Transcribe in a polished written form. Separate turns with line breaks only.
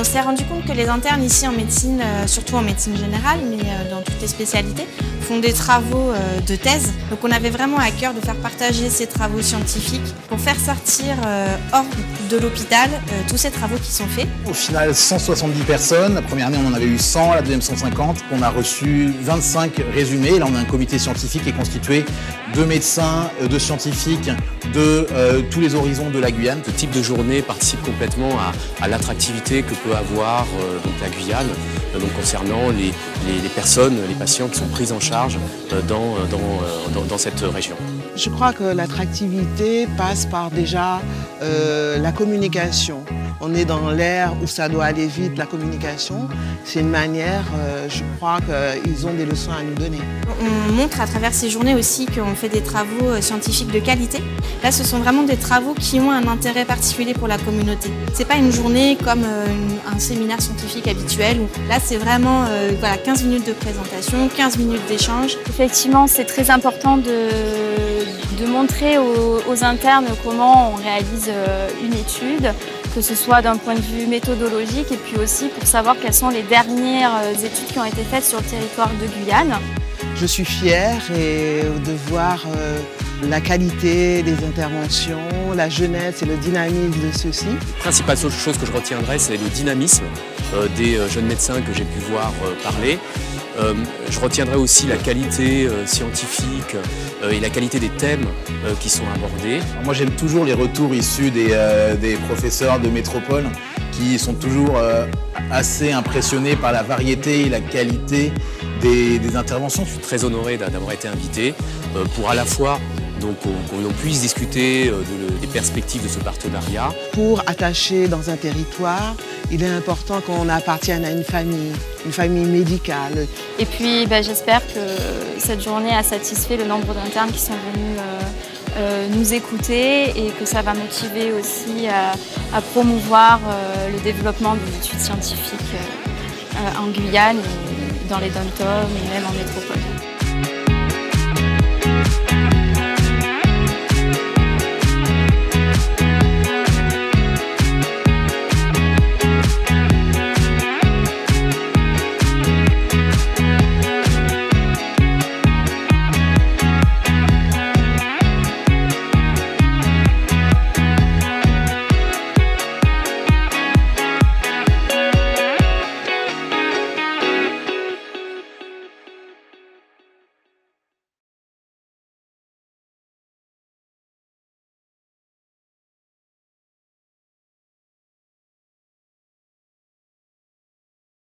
s'est rendu compte que les internes ici en médecine, surtout en médecine générale, mais dans toutes les spécialités, font des travaux de thèse. Donc on avait vraiment à cœur de faire partager ces travaux scientifiques pour faire sortir hors de l'hôpital tous ces travaux qui sont faits.
Au final, 170 personnes. La première année, on en avait eu 100, la deuxième 150. On a reçu 25 résumés. Là, on a un comité scientifique qui est constitué de médecins, de scientifiques, de tous les horizons de la Guyane.
Ce type de journée participe complètement à l'attractivité que peut avoir donc la Guyane donc concernant les personnes, les patients qui sont pris en charge dans cette région.
Je crois que l'attractivité passe par déjà la communication. On est dans l'ère où ça doit aller vite, la communication. C'est une manière, je crois qu'ils ont des leçons à nous donner.
On montre à travers ces journées aussi qu'on fait des travaux scientifiques de qualité. Là, ce sont vraiment des travaux qui ont un intérêt particulier pour la communauté. C'est pas une journée comme un séminaire scientifique habituel. Là, c'est vraiment 15 minutes de présentation, 15 minutes d'échange.
Effectivement, c'est très important de montrer aux internes comment on réalise une étude, que ce soit d'un point de vue méthodologique et puis aussi pour savoir quelles sont les dernières études qui ont été faites sur le territoire de Guyane.
Je suis fière de voir la qualité des interventions, la jeunesse et le dynamisme de ceux-ci.
La principale chose que je retiendrai, c'est le dynamisme des jeunes médecins que j'ai pu voir parler. Je retiendrai aussi la qualité scientifique et la qualité des thèmes qui sont abordés.
Moi, j'aime toujours les retours issus des professeurs de métropole qui sont toujours assez impressionnés par la variété et la qualité des interventions.
Je suis très honoré d'avoir été invité pour à la fois qu'on puisse discuter des perspectives de ce partenariat.
Pour attacher dans un territoire, il est important qu'on appartienne à une famille médicale.
Et puis j'espère que cette journée a satisfait le nombre d'internes qui sont venus nous écouter et que ça va motiver aussi à promouvoir le développement des études scientifiques en Guyane, et dans les dom-toms et même en métropole.